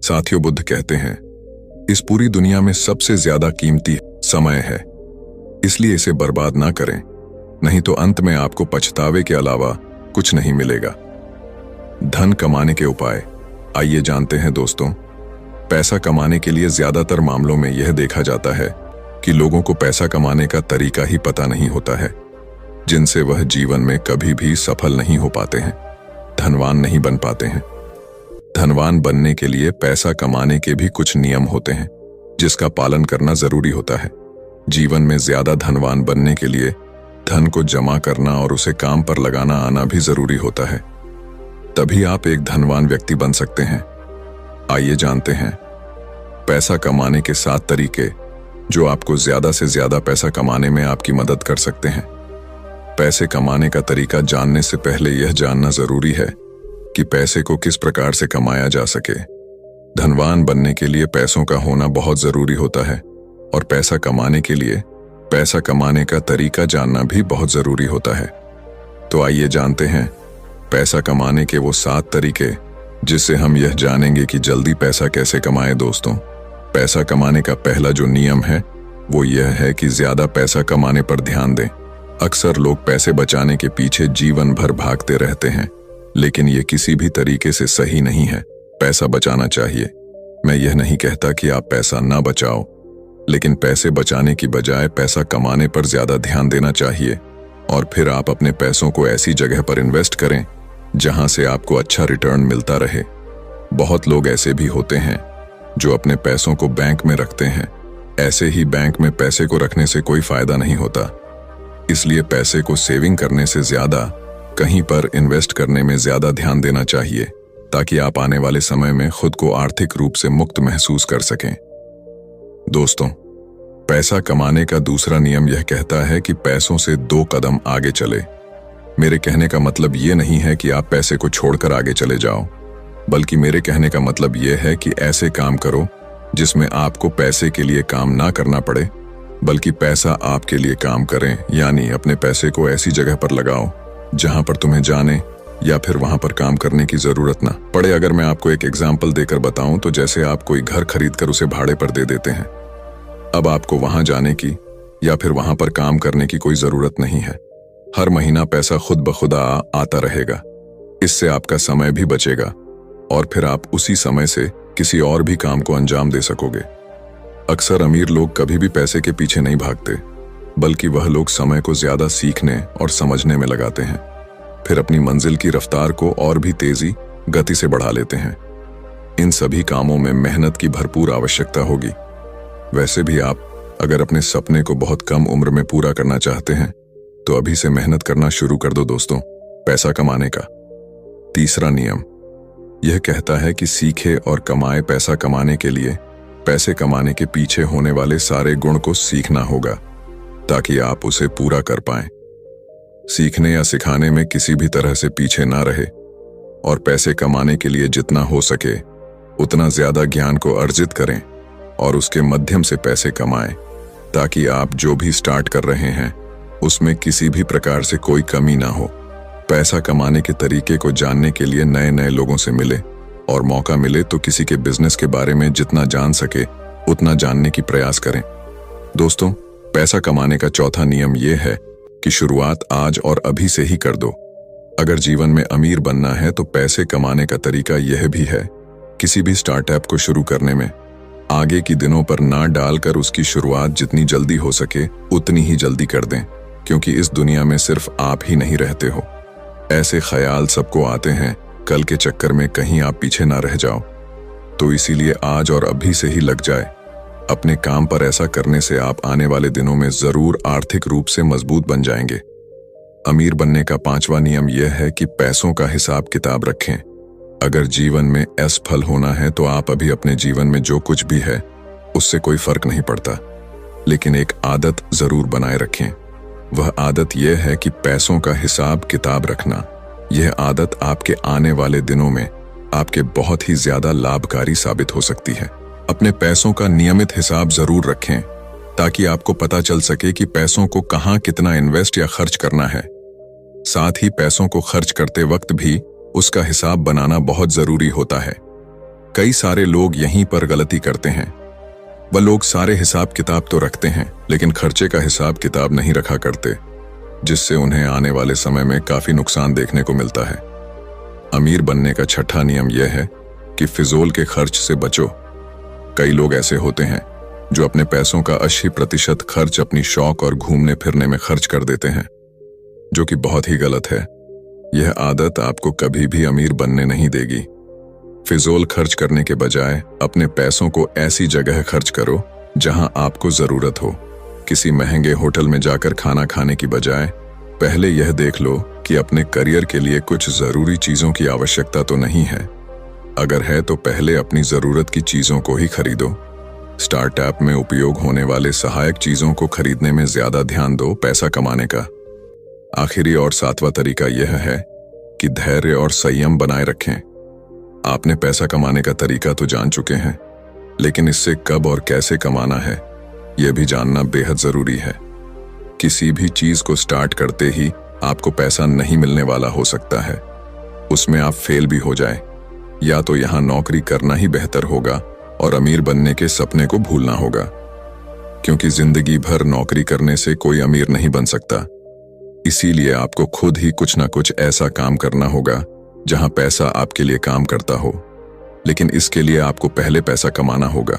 साथियों, बुद्ध कहते हैं, इस पूरी दुनिया में सबसे ज्यादा कीमती समय है, इसलिए इसे बर्बाद ना करें, नहीं तो अंत में आपको पछतावे के अलावा कुछ नहीं मिलेगा। धन कमाने के उपाय आइए जानते हैं दोस्तों। पैसा कमाने के लिए ज्यादातर मामलों में यह देखा जाता है कि लोगों को पैसा कमाने का तरीका ही पता नहीं होता है, जिनसे वह जीवन में कभी भी सफल नहीं हो पाते हैं, धनवान नहीं बन पाते हैं। धनवान बनने के लिए पैसा कमाने के भी कुछ नियम होते हैं, जिसका पालन करना जरूरी होता है। जीवन में ज्यादा धनवान बनने के लिए धन को जमा करना और उसे काम पर लगाना आना भी जरूरी होता है, तभी आप एक धनवान व्यक्ति बन सकते हैं। आइए जानते हैं पैसा कमाने के 7 तरीके जो आपको ज्यादा से ज्यादा पैसा कमाने में आपकी मदद कर सकते हैं। पैसे कमाने का तरीका जानने से पहले यह जानना जरूरी है कि पैसे को किस प्रकार से कमाया जा सके। धनवान बनने के लिए पैसों का होना बहुत जरूरी होता है और पैसा कमाने के लिए पैसा कमाने का तरीका जानना भी बहुत जरूरी होता है। तो आइए जानते हैं पैसा कमाने के वो 7 तरीके, जिससे हम यह जानेंगे कि जल्दी पैसा कैसे कमाएं। दोस्तों, पैसा कमाने का पहला जो नियम है वो यह है कि ज्यादा पैसा कमाने पर ध्यान दें। अक्सर लोग पैसे बचाने के पीछे जीवन भर भागते रहते हैं, लेकिन ये किसी भी तरीके से सही नहीं है। पैसा बचाना चाहिए। मैं यह नहीं कहता कि आप पैसा ना बचाओ, लेकिन पैसे बचाने की बजाय पैसा कमाने पर ज्यादा ध्यान देना चाहिए और फिर आप अपने पैसों को ऐसी जगह पर इन्वेस्ट करें जहां से आपको अच्छा रिटर्न मिलता रहे। बहुत लोग ऐसे भी होते हैं जो अपने पैसों को बैंक में रखते हैं। ऐसे ही बैंक में पैसे को रखने से कोई फायदा नहीं होता, इसलिए पैसे को सेविंग करने से ज्यादा कहीं पर इन्वेस्ट करने में ज्यादा ध्यान देना चाहिए, ताकि आप आने वाले समय में खुद को आर्थिक रूप से मुक्त महसूस कर सकें। दोस्तों, पैसा कमाने का दूसरा नियम यह कहता है कि पैसों से 2 कदम आगे चले। मेरे कहने का मतलब ये नहीं है कि आप पैसे को छोड़कर आगे चले जाओ, बल्कि मेरे कहने का मतलब यह है कि ऐसे काम करो जिसमें आपको पैसे के लिए काम ना करना पड़े, बल्कि पैसा आपके लिए काम करें। यानी अपने पैसे को ऐसी जगह पर लगाओ जहां पर तुम्हें जाने या फिर वहां पर काम करने की जरूरत ना पड़े। अगर मैं आपको एक एग्जाम्पल देकर बताऊं तो जैसे आप कोई घर खरीद कर उसे भाड़े पर दे देते हैं। अब आपको वहां जाने की या फिर वहां पर काम करने की कोई जरूरत नहीं है। हर महीना पैसा खुद ब खुदा आता रहेगा। इससे आपका समय भी बचेगा और फिर आप उसी समय से किसी और भी काम को अंजाम दे सकोगे। अक्सर अमीर लोग कभी भी पैसे के पीछे नहीं भागते, बल्कि वह लोग समय को ज्यादा सीखने और समझने में लगाते हैं, फिर अपनी मंजिल की रफ्तार को और भी तेजी गति से बढ़ा लेते हैं। इन सभी कामों में मेहनत की भरपूर आवश्यकता होगी। वैसे भी आप अगर अपने सपने को बहुत कम उम्र में पूरा करना चाहते हैं तो अभी से मेहनत करना शुरू कर दो। दोस्तों, पैसा कमाने का तीसरा नियम यह कहता है कि सीखे और कमाए। पैसा कमाने के लिए पैसे कमाने के पीछे होने वाले सारे गुण को सीखना होगा, ताकि आप उसे पूरा कर पाएं। सीखने या सिखाने में किसी भी तरह से पीछे ना रहे और पैसे कमाने के लिए जितना हो सके उतना ज्यादा ज्ञान को अर्जित करें और उसके माध्यम से पैसे कमाएं, ताकि आप जो भी स्टार्ट कर रहे हैं उसमें किसी भी प्रकार से कोई कमी ना हो। पैसा कमाने के तरीके को जानने के लिए नए नए लोगों से मिले और मौका मिले तो किसी के बिजनेस के बारे में जितना जान सके उतना जानने की प्रयास करें। दोस्तों, पैसा कमाने का चौथा नियम यह है कि शुरुआत आज और अभी से ही कर दो। अगर जीवन में अमीर बनना है तो पैसे कमाने का तरीका यह भी है, किसी भी स्टार्टअप को शुरू करने में आगे की दिनों पर ना डालकर उसकी शुरुआत जितनी जल्दी हो सके उतनी ही जल्दी कर दें, क्योंकि इस दुनिया में सिर्फ आप ही नहीं रहते हो। ऐसे ख्याल सबको आते हैं, कल के चक्कर में कहीं आप पीछे ना रह जाओ। तो इसीलिए आज और अभी से ही लग जाए अपने काम पर। ऐसा करने से आप आने वाले दिनों में जरूर आर्थिक रूप से मजबूत बन जाएंगे। अमीर बनने का 5वां नियम यह है कि पैसों का हिसाब किताब रखें। अगर जीवन में असफल होना है तो आप अभी अपने जीवन में जो कुछ भी है उससे कोई फर्क नहीं पड़ता, लेकिन एक आदत जरूर बनाए रखें। वह आदत यह है कि पैसों का हिसाब किताब रखना। यह आदत आपके आने वाले दिनों में आपके बहुत ही ज्यादा लाभकारी साबित हो सकती है। अपने पैसों का नियमित हिसाब जरूर रखें, ताकि आपको पता चल सके कि पैसों को कहां कितना इन्वेस्ट या खर्च करना है। साथ ही पैसों को खर्च करते वक्त भी उसका हिसाब बनाना बहुत जरूरी होता है। कई सारे लोग यहीं पर गलती करते हैं। वह लोग सारे हिसाब किताब तो रखते हैं, लेकिन खर्चे का हिसाब किताब नहीं रखा करते, जिससे उन्हें आने वाले समय में काफी नुकसान देखने को मिलता है। अमीर बनने का छठा नियम यह है कि फिजूल के खर्च से बचो। कई लोग ऐसे होते हैं जो अपने पैसों का 80% खर्च अपनी शौक और घूमने फिरने में खर्च कर देते हैं, जो कि बहुत ही गलत है। यह आदत आपको कभी भी अमीर बनने नहीं देगी। फिजूल खर्च करने के बजाय अपने पैसों को ऐसी जगह खर्च करो जहां आपको जरूरत हो। किसी महंगे होटल में जाकर खाना खाने की बजाय पहले यह देख लो कि अपने करियर के लिए कुछ जरूरी चीजों की आवश्यकता तो नहीं है। अगर है तो पहले अपनी जरूरत की चीजों को ही खरीदो। स्टार्टअप में उपयोग होने वाले सहायक चीजों को खरीदने में ज्यादा ध्यान दो पैसा कमाने का। आखिरी और सातवां तरीका यह है कि धैर्य और संयम बनाए रखें। आपने पैसा कमाने का तरीका तो जान चुके हैं, लेकिन इससे कब और कैसे कमाना है यह भी जानना बेहद जरूरी है। किसी भी चीज को स्टार्ट करते ही आपको पैसा नहीं मिलने वाला हो सकता है। उसमें आप फेल भी हो जाए, या तो यहां नौकरी करना ही बेहतर होगा और अमीर बनने के सपने को भूलना होगा, क्योंकि जिंदगी भर नौकरी करने से कोई अमीर नहीं बन सकता। इसीलिए आपको खुद ही कुछ ना कुछ ऐसा काम करना होगा जहां पैसा आपके लिए काम करता हो। लेकिन इसके लिए आपको पहले पैसा कमाना होगा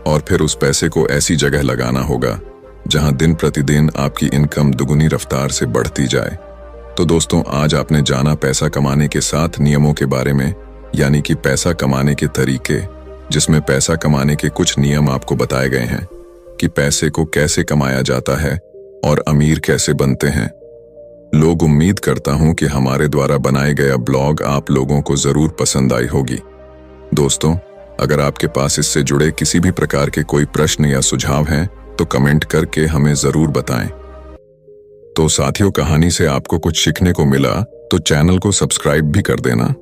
और फिर उस पैसे को ऐसी जगह लगाना होगा जहां दिन प्रतिदिन आपकी इनकम दुगुनी रफ्तार से बढ़ती जाए। तो दोस्तों, आज आपने जाना पैसा कमाने के 7 नियमों के बारे में, यानी कि पैसा कमाने के तरीके, जिसमें पैसा कमाने के कुछ नियम आपको बताए गए हैं कि पैसे को कैसे कमाया जाता है और अमीर कैसे बनते हैं। लोग उम्मीद करता हूं कि हमारे द्वारा बनाया गया ब्लॉग आप लोगों को जरूर पसंद आई होगी। दोस्तों, अगर आपके पास इससे जुड़े किसी भी प्रकार के कोई प्रश्न या सुझाव हैं तो कमेंट करके हमें जरूर बताएं। तो साथियों, कहानी से आपको कुछ सीखने को मिला तो चैनल को सब्सक्राइब भी कर देना।